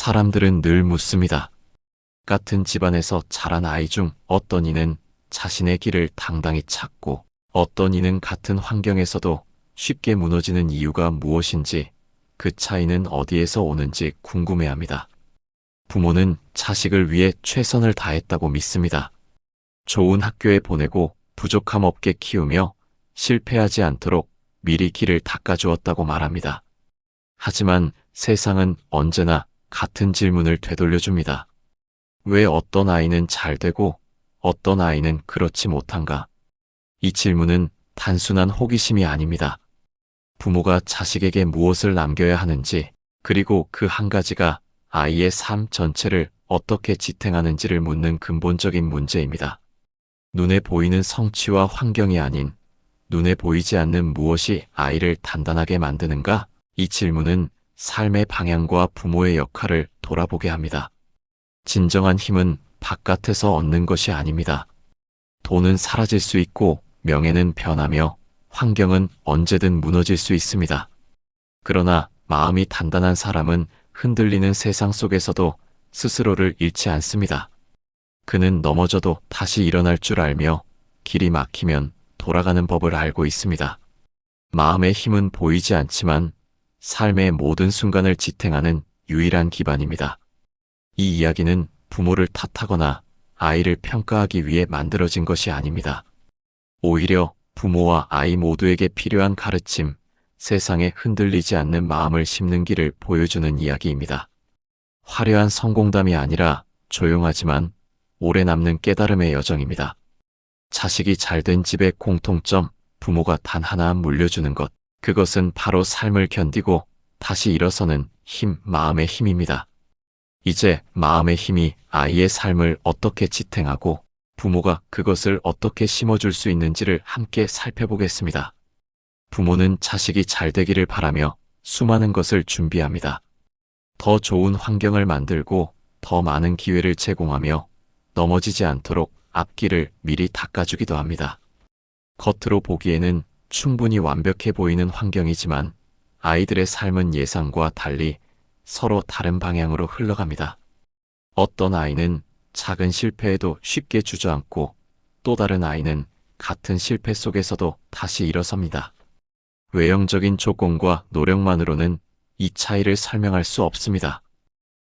사람들은 늘 묻습니다. 같은 집안에서 자란 아이 중 어떤 이는 자신의 길을 당당히 찾고 어떤 이는 같은 환경에서도 쉽게 무너지는 이유가 무엇인지, 그 차이는 어디에서 오는지 궁금해합니다. 부모는 자식을 위해 최선을 다했다고 믿습니다. 좋은 학교에 보내고 부족함 없게 키우며 실패하지 않도록 미리 길을 닦아주었다고 말합니다. 하지만 세상은 언제나 같은 질문을 되돌려줍니다. 왜 어떤 아이는 잘 되고 어떤 아이는 그렇지 못한가? 이 질문은 단순한 호기심이 아닙니다. 부모가 자식에게 무엇을 남겨야 하는지, 그리고 그 한 가지가 아이의 삶 전체를 어떻게 지탱하는지를 묻는 근본적인 문제입니다. 눈에 보이는 성취와 환경이 아닌 눈에 보이지 않는 무엇이 아이를 단단하게 만드는가? 이 질문은 삶의 방향과 부모의 역할을 돌아보게 합니다. 진정한 힘은 바깥에서 얻는 것이 아닙니다. 돈은 사라질 수 있고 명예는 변하며 환경은 언제든 무너질 수 있습니다. 그러나 마음이 단단한 사람은 흔들리는 세상 속에서도 스스로를 잃지 않습니다. 그는 넘어져도 다시 일어날 줄 알며 길이 막히면 돌아가는 법을 알고 있습니다. 마음의 힘은 보이지 않지만 삶의 모든 순간을 지탱하는 유일한 기반입니다. 이 이야기는 부모를 탓하거나 아이를 평가하기 위해 만들어진 것이 아닙니다. 오히려 부모와 아이 모두에게 필요한 가르침, 세상에 흔들리지 않는 마음을 심는 길을 보여주는 이야기입니다. 화려한 성공담이 아니라 조용하지만 오래 남는 깨달음의 여정입니다. 자식이 잘된 집의 공통점, 부모가 단 하나 물려주는 것, 그것은 바로 삶을 견디고 다시 일어서는 힘, 마음의 힘입니다. 이제 마음의 힘이 아이의 삶을 어떻게 지탱하고 부모가 그것을 어떻게 심어줄 수 있는지를 함께 살펴보겠습니다. 부모는 자식이 잘 되기를 바라며 수많은 것을 준비합니다. 더 좋은 환경을 만들고 더 많은 기회를 제공하며 넘어지지 않도록 앞길을 미리 닦아주기도 합니다. 겉으로 보기에는 충분히 완벽해 보이는 환경이지만 아이들의 삶은 예상과 달리 서로 다른 방향으로 흘러갑니다. 어떤 아이는 작은 실패에도 쉽게 주저앉고 또 다른 아이는 같은 실패 속에서도 다시 일어섭니다. 외형적인 조건과 노력만으로는 이 차이를 설명할 수 없습니다.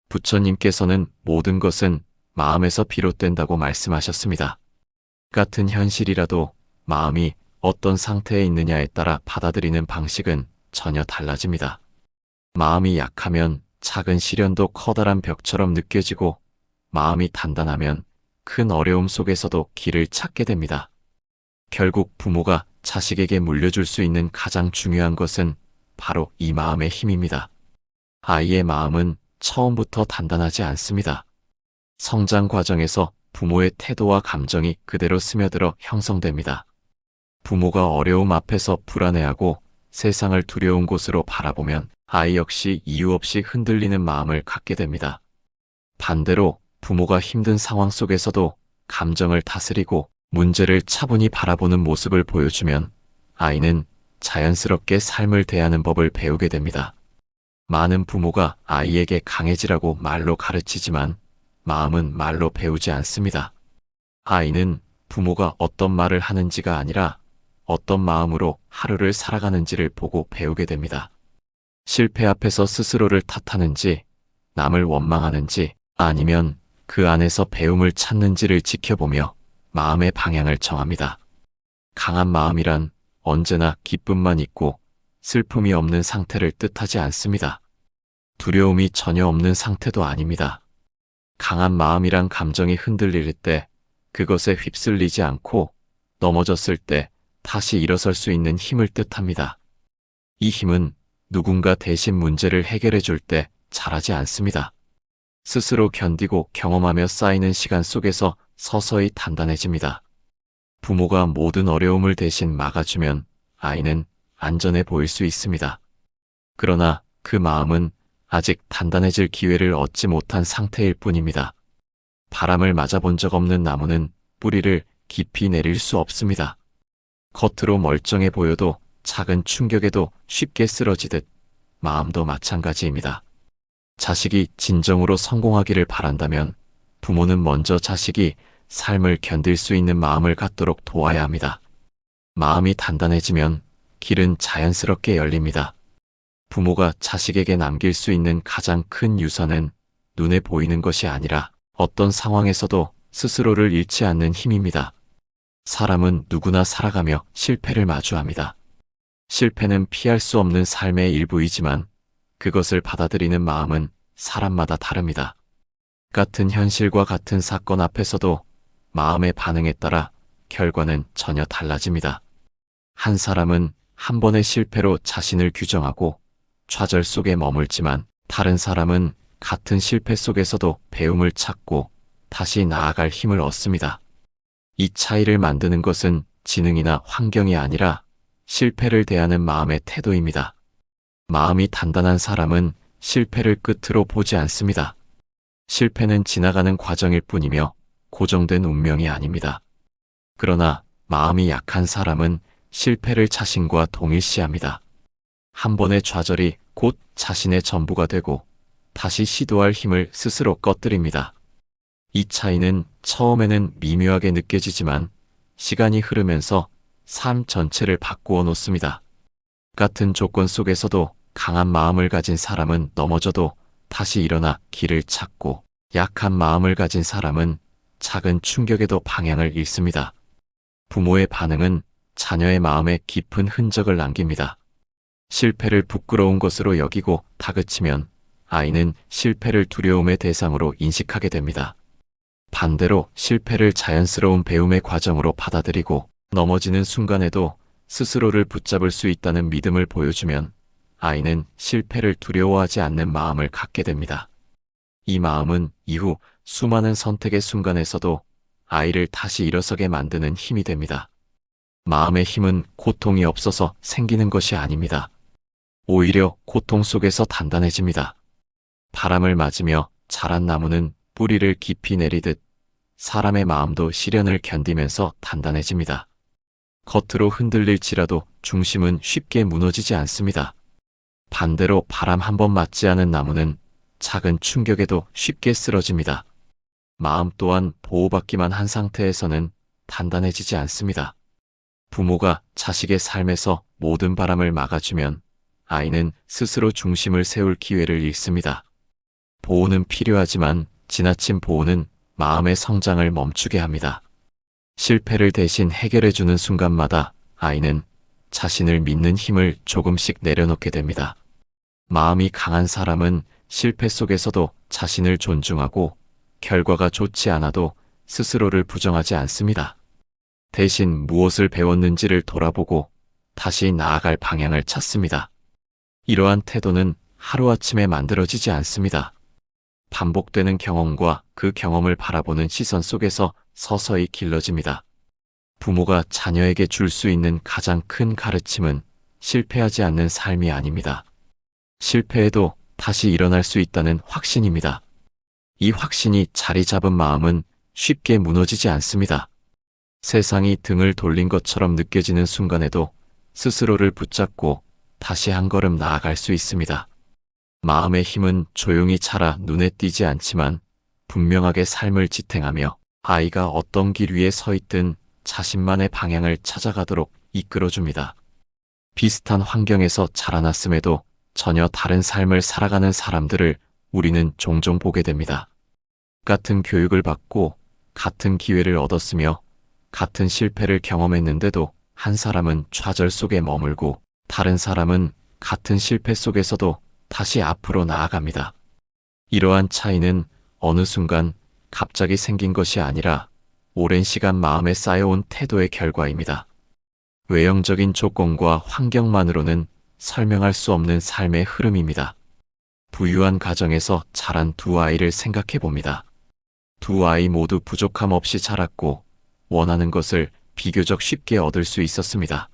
부처님께서는 모든 것은 마음에서 비롯된다고 말씀하셨습니다. 같은 현실이라도 마음이 어떤 상태에 있느냐에 따라 받아들이는 방식은 전혀 달라집니다. 마음이 약하면 작은 시련도 커다란 벽처럼 느껴지고 마음이 단단하면 큰 어려움 속에서도 길을 찾게 됩니다. 결국 부모가 자식에게 물려줄 수 있는 가장 중요한 것은 바로 이 마음의 힘입니다. 아이의 마음은 처음부터 단단하지 않습니다. 성장 과정에서 부모의 태도와 감정이 그대로 스며들어 형성됩니다. 부모가 어려움 앞에서 불안해하고 세상을 두려운 곳으로 바라보면 아이 역시 이유 없이 흔들리는 마음을 갖게 됩니다. 반대로 부모가 힘든 상황 속에서도 감정을 다스리고 문제를 차분히 바라보는 모습을 보여주면 아이는 자연스럽게 삶을 대하는 법을 배우게 됩니다. 많은 부모가 아이에게 강해지라고 말로 가르치지만 마음은 말로 배우지 않습니다. 아이는 부모가 어떤 말을 하는지가 아니라 어떤 마음으로 하루를 살아가는지를 보고 배우게 됩니다. 실패 앞에서 스스로를 탓하는지, 남을 원망하는지, 아니면 그 안에서 배움을 찾는지를 지켜보며 마음의 방향을 정합니다. 강한 마음이란 언제나 기쁨만 있고 슬픔이 없는 상태를 뜻하지 않습니다. 두려움이 전혀 없는 상태도 아닙니다. 강한 마음이란 감정이 흔들릴 때 그것에 휩쓸리지 않고 넘어졌을 때 다시 일어설 수 있는 힘을 뜻합니다. 이 힘은 누군가 대신 문제를 해결해 줄 때 자라지 않습니다. 스스로 견디고 경험하며 쌓이는 시간 속에서 서서히 단단해집니다. 부모가 모든 어려움을 대신 막아주면 아이는 안전해 보일 수 있습니다. 그러나 그 마음은 아직 단단해질 기회를 얻지 못한 상태일 뿐입니다. 바람을 맞아본 적 없는 나무는 뿌리를 깊이 내릴 수 없습니다. 겉으로 멀쩡해 보여도 작은 충격에도 쉽게 쓰러지듯 마음도 마찬가지입니다. 자식이 진정으로 성공하기를 바란다면 부모는 먼저 자식이 삶을 견딜 수 있는 마음을 갖도록 도와야 합니다. 마음이 단단해지면 길은 자연스럽게 열립니다. 부모가 자식에게 남길 수 있는 가장 큰 유산은 눈에 보이는 것이 아니라 어떤 상황에서도 스스로를 잃지 않는 힘입니다. 사람은 누구나 살아가며 실패를 마주합니다. 실패는 피할 수 없는 삶의 일부이지만 그것을 받아들이는 마음은 사람마다 다릅니다. 같은 현실과 같은 사건 앞에서도 마음의 반응에 따라 결과는 전혀 달라집니다. 한 사람은 한 번의 실패로 자신을 규정하고 좌절 속에 머물지만 다른 사람은 같은 실패 속에서도 배움을 찾고 다시 나아갈 힘을 얻습니다. 이 차이를 만드는 것은 지능이나 환경이 아니라 실패를 대하는 마음의 태도입니다. 마음이 단단한 사람은 실패를 끝으로 보지 않습니다. 실패는 지나가는 과정일 뿐이며 고정된 운명이 아닙니다. 그러나 마음이 약한 사람은 실패를 자신과 동일시합니다. 한 번의 좌절이 곧 자신의 전부가 되고 다시 시도할 힘을 스스로 꺼뜨립니다. 이 차이는 처음에는 미묘하게 느껴지지만 시간이 흐르면서 삶 전체를 바꾸어 놓습니다. 같은 조건 속에서도 강한 마음을 가진 사람은 넘어져도 다시 일어나 길을 찾고 약한 마음을 가진 사람은 작은 충격에도 방향을 잃습니다. 부모의 반응은 자녀의 마음에 깊은 흔적을 남깁니다. 실패를 부끄러운 것으로 여기고 다그치면 아이는 실패를 두려움의 대상으로 인식하게 됩니다. 반대로 실패를 자연스러운 배움의 과정으로 받아들이고 넘어지는 순간에도 스스로를 붙잡을 수 있다는 믿음을 보여주면 아이는 실패를 두려워하지 않는 마음을 갖게 됩니다. 이 마음은 이후 수많은 선택의 순간에서도 아이를 다시 일어서게 만드는 힘이 됩니다. 마음의 힘은 고통이 없어서 생기는 것이 아닙니다. 오히려 고통 속에서 단단해집니다. 바람을 맞으며 자란 나무는 뿌리를 깊이 내리듯 사람의 마음도 시련을 견디면서 단단해집니다. 겉으로 흔들릴지라도 중심은 쉽게 무너지지 않습니다. 반대로 바람 한 번 맞지 않은 나무는 작은 충격에도 쉽게 쓰러집니다. 마음 또한 보호받기만 한 상태에서는 단단해지지 않습니다. 부모가 자식의 삶에서 모든 바람을 막아주면 아이는 스스로 중심을 세울 기회를 잃습니다. 보호는 필요하지만 지나친 보호는 마음의 성장을 멈추게 합니다. 실패를 대신 해결해주는 순간마다 아이는 자신을 믿는 힘을 조금씩 내려놓게 됩니다. 마음이 강한 사람은 실패 속에서도 자신을 존중하고 결과가 좋지 않아도 스스로를 부정하지 않습니다. 대신 무엇을 배웠는지를 돌아보고 다시 나아갈 방향을 찾습니다. 이러한 태도는 하루아침에 만들어지지 않습니다. 반복되는 경험과 그 경험을 바라보는 시선 속에서 서서히 길러집니다. 부모가 자녀에게 줄 수 있는 가장 큰 가르침은 실패하지 않는 삶이 아닙니다. 실패해도 다시 일어날 수 있다는 확신입니다. 이 확신이 자리 잡은 마음은 쉽게 무너지지 않습니다. 세상이 등을 돌린 것처럼 느껴지는 순간에도 스스로를 붙잡고 다시 한 걸음 나아갈 수 있습니다. 마음의 힘은 조용히 자라 눈에 띄지 않지만 분명하게 삶을 지탱하며 아이가 어떤 길 위에 서 있든 자신만의 방향을 찾아가도록 이끌어줍니다. 비슷한 환경에서 자라났음에도 전혀 다른 삶을 살아가는 사람들을 우리는 종종 보게 됩니다. 같은 교육을 받고 같은 기회를 얻었으며 같은 실패를 경험했는데도 한 사람은 좌절 속에 머물고 다른 사람은 같은 실패 속에서도 다시 앞으로 나아갑니다. 이러한 차이는 어느 순간 갑자기 생긴 것이 아니라 오랜 시간 마음에 쌓여온 태도의 결과입니다. 외형적인 조건과 환경만으로는 설명할 수 없는 삶의 흐름입니다. 부유한 가정에서 자란 두 아이를 생각해 봅니다. 두 아이 모두 부족함 없이 자랐고 원하는 것을 비교적 쉽게 얻을 수 있었습니다.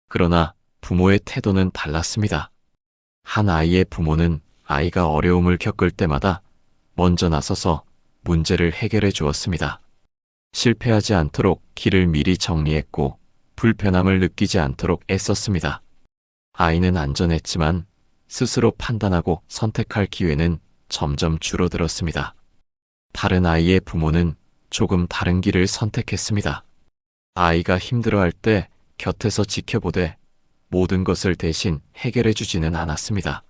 그러나 부모의 태도는 달랐습니다. 한 아이의 부모는 아이가 어려움을 겪을 때마다 먼저 나서서 문제를 해결해 주었습니다. 실패하지 않도록 길을 미리 정리했고 불편함을 느끼지 않도록 애썼습니다. 아이는 안전했지만 스스로 판단하고 선택할 기회는 점점 줄어들었습니다. 다른 아이의 부모는 조금 다른 길을 선택했습니다. 아이가 힘들어할 때 곁에서 지켜보되 모든 것을 대신 해결해 주지는 않았습니다.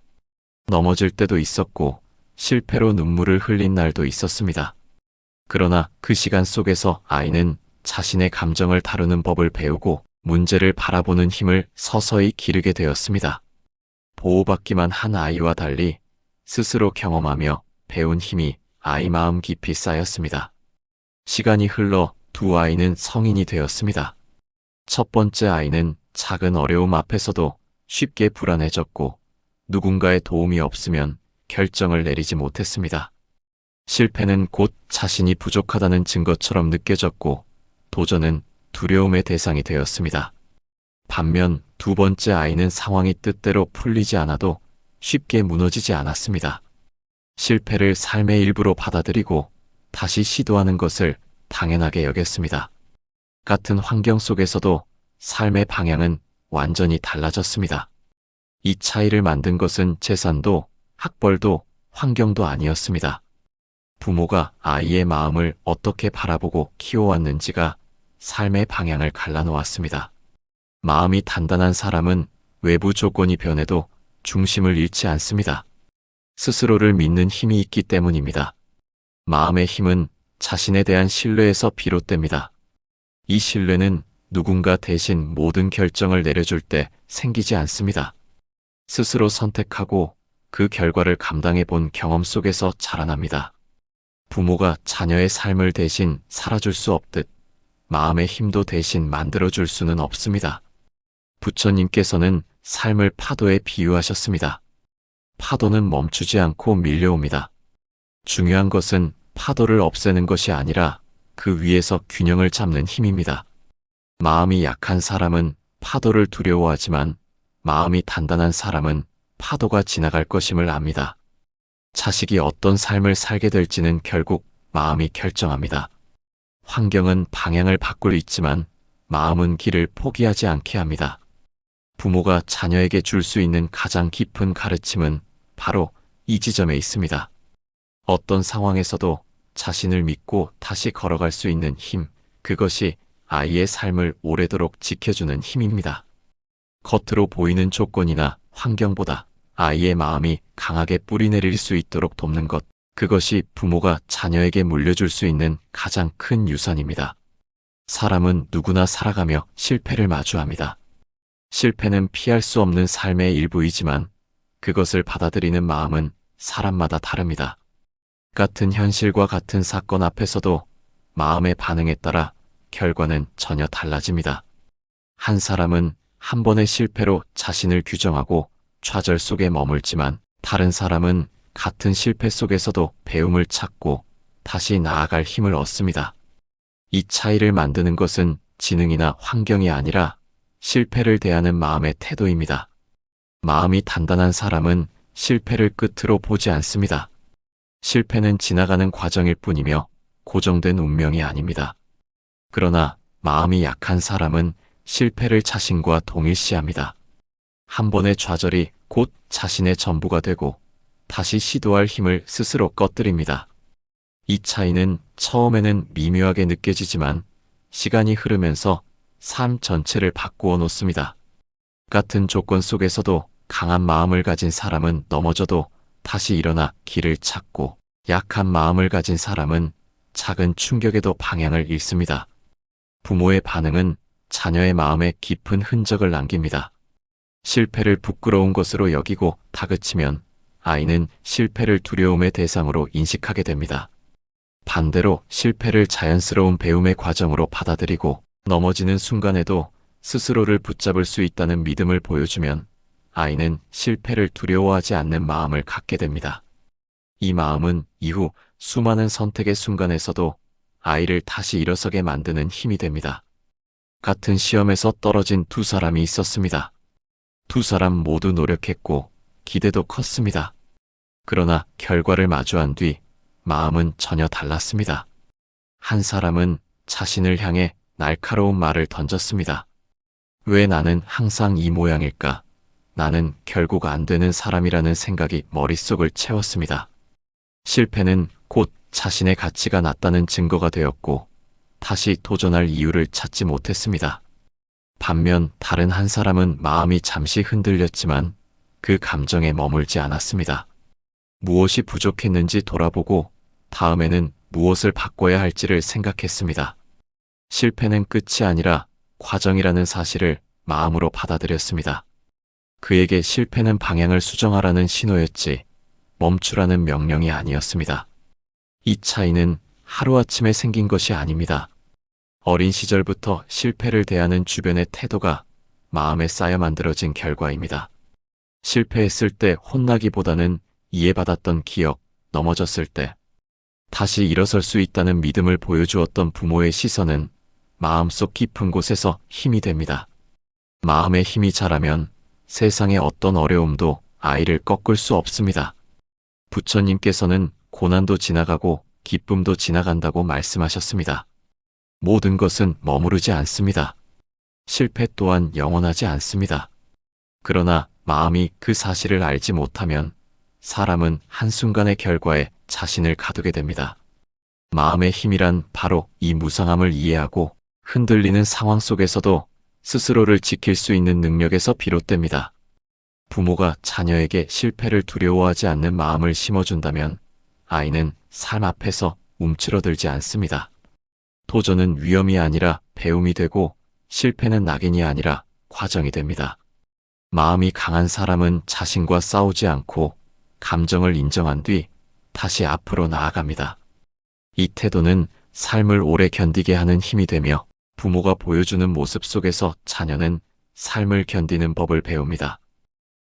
넘어질 때도 있었고 실패로 눈물을 흘린 날도 있었습니다. 그러나 그 시간 속에서 아이는 자신의 감정을 다루는 법을 배우고 문제를 바라보는 힘을 서서히 기르게 되었습니다. 보호받기만 한 아이와 달리 스스로 경험하며 배운 힘이 아이 마음 깊이 쌓였습니다. 시간이 흘러 두 아이는 성인이 되었습니다. 첫 번째 아이는 작은 어려움 앞에서도 쉽게 불안해졌고 누군가의 도움이 없으면 결정을 내리지 못했습니다. 실패는 곧 자신이 부족하다는 증거처럼 느껴졌고 도전은 두려움의 대상이 되었습니다. 반면 두 번째 아이는 상황이 뜻대로 풀리지 않아도 쉽게 무너지지 않았습니다. 실패를 삶의 일부로 받아들이고 다시 시도하는 것을 당연하게 여겼습니다. 같은 환경 속에서도 삶의 방향은 완전히 달라졌습니다. 이 차이를 만든 것은 재산도 학벌도 환경도 아니었습니다. 부모가 아이의 마음을 어떻게 바라보고 키워왔는지가 삶의 방향을 갈라놓았습니다. 마음이 단단한 사람은 외부 조건이 변해도 중심을 잃지 않습니다. 스스로를 믿는 힘이 있기 때문입니다. 마음의 힘은 자신에 대한 신뢰에서 비롯됩니다. 이 신뢰는 누군가 대신 모든 결정을 내려줄 때 생기지 않습니다. 스스로 선택하고 그 결과를 감당해 본 경험 속에서 자라납니다. 부모가 자녀의 삶을 대신 살아줄 수 없듯 마음의 힘도 대신 만들어줄 수는 없습니다. 부처님께서는 삶을 파도에 비유하셨습니다. 파도는 멈추지 않고 밀려옵니다. 중요한 것은 파도를 없애는 것이 아니라 그 위에서 균형을 잡는 힘입니다. 마음이 약한 사람은 파도를 두려워하지만 마음이 단단한 사람은 파도가 지나갈 것임을 압니다. 자식이 어떤 삶을 살게 될지는 결국 마음이 결정합니다. 환경은 방향을 바꿀 있지만 마음은 길을 포기하지 않게 합니다. 부모가 자녀에게 줄 수 있는 가장 깊은 가르침은 바로 이 지점에 있습니다. 어떤 상황에서도 자신을 믿고 다시 걸어갈 수 있는 힘, 그것이 아이의 삶을 오래도록 지켜주는 힘입니다. 겉으로 보이는 조건이나 환경보다 아이의 마음이 강하게 뿌리내릴 수 있도록 돕는 것, 그것이 부모가 자녀에게 물려줄 수 있는 가장 큰 유산입니다. 사람은 누구나 살아가며 실패를 마주합니다. 실패는 피할 수 없는 삶의 일부이지만 그것을 받아들이는 마음은 사람마다 다릅니다. 같은 현실과 같은 사건 앞에서도 마음의 반응에 따라 결과는 전혀 달라집니다. 한 사람은 한 번의 실패로 자신을 규정하고 좌절 속에 머물지만 다른 사람은 같은 실패 속에서도 배움을 찾고 다시 나아갈 힘을 얻습니다. 이 차이를 만드는 것은 지능이나 환경이 아니라 실패를 대하는 마음의 태도입니다. 마음이 단단한 사람은 실패를 끝으로 보지 않습니다. 실패는 지나가는 과정일 뿐이며 고정된 운명이 아닙니다. 그러나 마음이 약한 사람은 실패를 자신과 동일시합니다. 한 번의 좌절이 곧 자신의 전부가 되고 다시 시도할 힘을 스스로 꺼뜨립니다. 이 차이는 처음에는 미묘하게 느껴지지만 시간이 흐르면서 삶 전체를 바꾸어 놓습니다. 같은 조건 속에서도 강한 마음을 가진 사람은 넘어져도 다시 일어나 길을 찾고 약한 마음을 가진 사람은 작은 충격에도 방향을 잃습니다. 부모의 반응은 자녀의 마음에 깊은 흔적을 남깁니다. 실패를 부끄러운 것으로 여기고 다그치면 아이는 실패를 두려움의 대상으로 인식하게 됩니다. 반대로 실패를 자연스러운 배움의 과정으로 받아들이고 넘어지는 순간에도 스스로를 붙잡을 수 있다는 믿음을 보여주면 아이는 실패를 두려워하지 않는 마음을 갖게 됩니다. 이 마음은 이후 수많은 선택의 순간에서도 아이를 다시 일어서게 만드는 힘이 됩니다. 같은 시험에서 떨어진 두 사람이 있었습니다. 두 사람 모두 노력했고 기대도 컸습니다. 그러나 결과를 마주한 뒤 마음은 전혀 달랐습니다. 한 사람은 자신을 향해 날카로운 말을 던졌습니다. 왜 나는 항상 이 모양일까? 나는 결국 안 되는 사람이라는 생각이 머릿속을 채웠습니다. 실패는 곧 자신의 가치가 낮다는 증거가 되었고 다시 도전할 이유를 찾지 못했습니다. 반면 다른 한 사람은 마음이 잠시 흔들렸지만 그 감정에 머물지 않았습니다. 무엇이 부족했는지 돌아보고 다음에는 무엇을 바꿔야 할지를 생각했습니다. 실패는 끝이 아니라 과정이라는 사실을 마음으로 받아들였습니다. 그에게 실패는 방향을 수정하라는 신호였지 멈추라는 명령이 아니었습니다. 이 차이는 하루아침에 생긴 것이 아닙니다. 어린 시절부터 실패를 대하는 주변의 태도가 마음에 쌓여 만들어진 결과입니다. 실패했을 때 혼나기보다는 이해받았던 기억, 넘어졌을 때 다시 일어설 수 있다는 믿음을 보여주었던 부모의 시선은 마음속 깊은 곳에서 힘이 됩니다. 마음의 힘이 자라면 세상의 어떤 어려움도 아이를 꺾을 수 없습니다. 부처님께서는 고난도 지나가고 기쁨도 지나간다고 말씀하셨습니다. 모든 것은 머무르지 않습니다. 실패 또한 영원하지 않습니다. 그러나 마음이 그 사실을 알지 못하면 사람은 한순간의 결과에 자신을 가두게 됩니다. 마음의 힘이란 바로 이 무상함을 이해하고 흔들리는 상황 속에서도 스스로를 지킬 수 있는 능력에서 비롯됩니다. 부모가 자녀에게 실패를 두려워하지 않는 마음을 심어준다면 아이는 삶 앞에서 움츠러들지 않습니다. 도전은 위험이 아니라 배움이 되고 실패는 낙인이 아니라 과정이 됩니다. 마음이 강한 사람은 자신과 싸우지 않고 감정을 인정한 뒤 다시 앞으로 나아갑니다. 이 태도는 삶을 오래 견디게 하는 힘이 되며 부모가 보여주는 모습 속에서 자녀는 삶을 견디는 법을 배웁니다.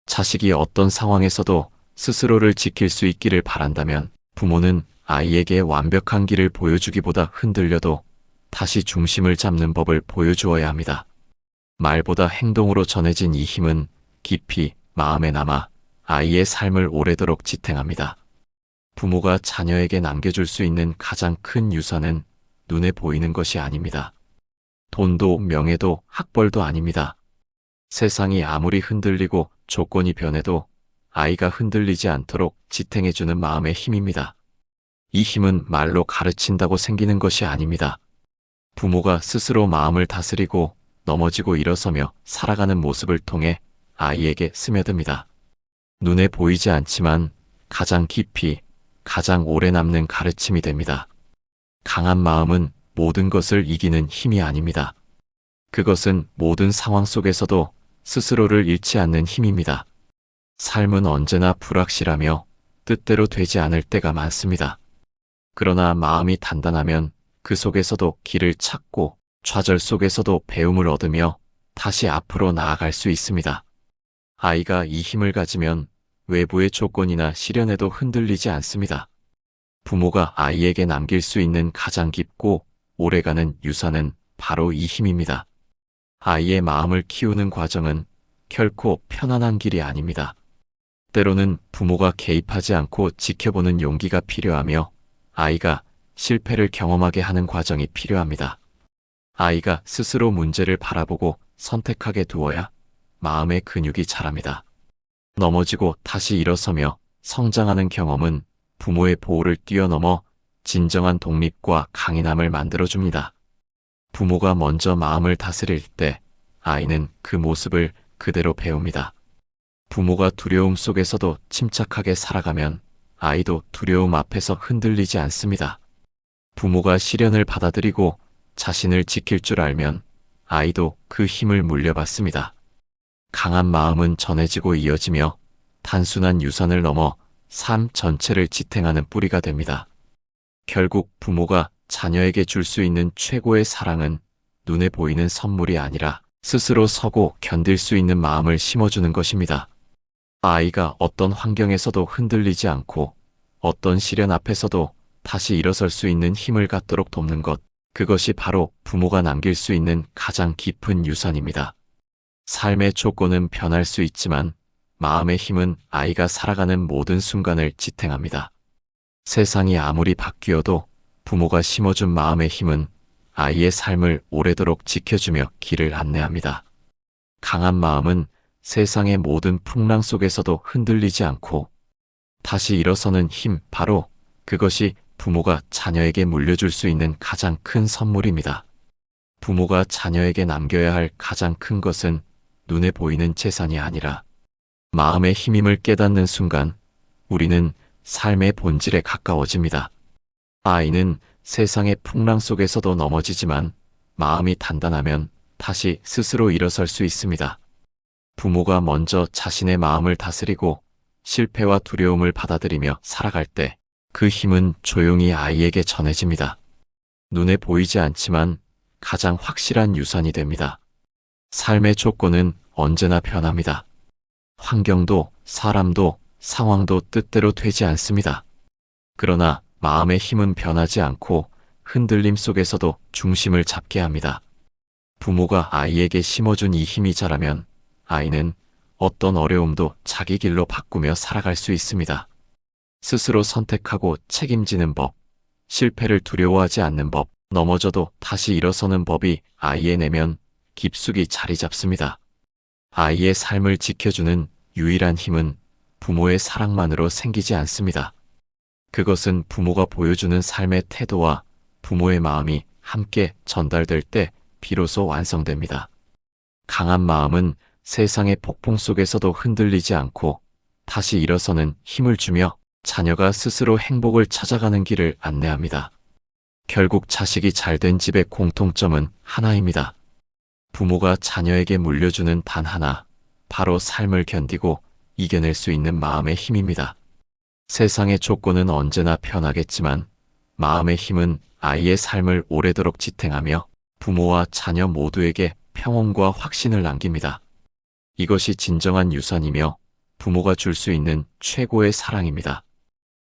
자식이 어떤 상황에서도 스스로를 지킬 수 있기를 바란다면 부모는 아이에게 완벽한 길을 보여주기보다 흔들려도 다시 중심을 잡는 법을 보여주어야 합니다. 말보다 행동으로 전해진 이 힘은 깊이 마음에 남아 아이의 삶을 오래도록 지탱합니다. 부모가 자녀에게 남겨줄 수 있는 가장 큰 유산은 눈에 보이는 것이 아닙니다. 돈도 명예도 학벌도 아닙니다. 세상이 아무리 흔들리고 조건이 변해도 아이가 흔들리지 않도록 지탱해주는 마음의 힘입니다. 이 힘은 말로 가르친다고 생기는 것이 아닙니다. 부모가 스스로 마음을 다스리고 넘어지고 일어서며 살아가는 모습을 통해 아이에게 스며듭니다. 눈에 보이지 않지만 가장 깊이, 가장 오래 남는 가르침이 됩니다. 강한 마음은 모든 것을 이기는 힘이 아닙니다. 그것은 모든 상황 속에서도 스스로를 잃지 않는 힘입니다. 삶은 언제나 불확실하며 뜻대로 되지 않을 때가 많습니다. 그러나 마음이 단단하면 그 속에서도 길을 찾고 좌절 속에서도 배움을 얻으며 다시 앞으로 나아갈 수 있습니다. 아이가 이 힘을 가지면 외부의 조건이나 시련에도 흔들리지 않습니다. 부모가 아이에게 남길 수 있는 가장 깊고 오래가는 유산은 바로 이 힘입니다. 아이의 마음을 키우는 과정은 결코 편안한 길이 아닙니다. 때로는 부모가 개입하지 않고 지켜보는 용기가 필요하며 아이가 실패를 경험하게 하는 과정이 필요합니다. 아이가 스스로 문제를 바라보고 선택하게 두어야 마음의 근육이 자랍니다. 넘어지고 다시 일어서며 성장하는 경험은 부모의 보호를 뛰어넘어 진정한 독립과 강인함을 만들어줍니다. 부모가 먼저 마음을 다스릴 때 아이는 그 모습을 그대로 배웁니다. 부모가 두려움 속에서도 침착하게 살아가면 아이도 두려움 앞에서 흔들리지 않습니다. 부모가 시련을 받아들이고 자신을 지킬 줄 알면 아이도 그 힘을 물려받습니다. 강한 마음은 전해지고 이어지며 단순한 유산을 넘어 삶 전체를 지탱하는 뿌리가 됩니다. 결국 부모가 자녀에게 줄 수 있는 최고의 사랑은 눈에 보이는 선물이 아니라 스스로 서고 견딜 수 있는 마음을 심어주는 것입니다. 아이가 어떤 환경에서도 흔들리지 않고 어떤 시련 앞에서도 다시 일어설 수 있는 힘을 갖도록 돕는 것, 그것이 바로 부모가 남길 수 있는 가장 깊은 유산입니다. 삶의 조건은 변할 수 있지만 마음의 힘은 아이가 살아가는 모든 순간을 지탱합니다. 세상이 아무리 바뀌어도 부모가 심어준 마음의 힘은 아이의 삶을 오래도록 지켜주며 길을 안내합니다. 강한 마음은 세상의 모든 풍랑 속에서도 흔들리지 않고 다시 일어서는 힘, 바로 그것이 부모가 자녀에게 물려줄 수 있는 가장 큰 선물입니다. 부모가 자녀에게 남겨야 할 가장 큰 것은 눈에 보이는 재산이 아니라 마음의 힘임을 깨닫는 순간 우리는 삶의 본질에 가까워집니다. 아이는 세상의 풍랑 속에서도 넘어지지만 마음이 단단하면 다시 스스로 일어설 수 있습니다. 부모가 먼저 자신의 마음을 다스리고 실패와 두려움을 받아들이며 살아갈 때 그 힘은 조용히 아이에게 전해집니다. 눈에 보이지 않지만 가장 확실한 유산이 됩니다. 삶의 조건은 언제나 변합니다. 환경도 사람도 상황도 뜻대로 되지 않습니다. 그러나 마음의 힘은 변하지 않고 흔들림 속에서도 중심을 잡게 합니다. 부모가 아이에게 심어준 이 힘이 자라면 아이는 어떤 어려움도 자기 길로 바꾸며 살아갈 수 있습니다. 스스로 선택하고 책임지는 법, 실패를 두려워하지 않는 법, 넘어져도 다시 일어서는 법이 아이의 내면 깊숙이 자리 잡습니다. 아이의 삶을 지켜주는 유일한 힘은 부모의 사랑만으로 생기지 않습니다. 그것은 부모가 보여주는 삶의 태도와 부모의 마음이 함께 전달될 때 비로소 완성됩니다. 강한 마음은 세상의 폭풍 속에서도 흔들리지 않고 다시 일어서는 힘을 주며 자녀가 스스로 행복을 찾아가는 길을 안내합니다. 결국 자식이 잘된 집의 공통점은 하나입니다. 부모가 자녀에게 물려주는 단 하나, 바로 삶을 견디고 이겨낼 수 있는 마음의 힘입니다. 세상의 조건은 언제나 변하겠지만 마음의 힘은 아이의 삶을 오래도록 지탱하며 부모와 자녀 모두에게 평온과 확신을 남깁니다. 이것이 진정한 유산이며 부모가 줄 수 있는 최고의 사랑입니다.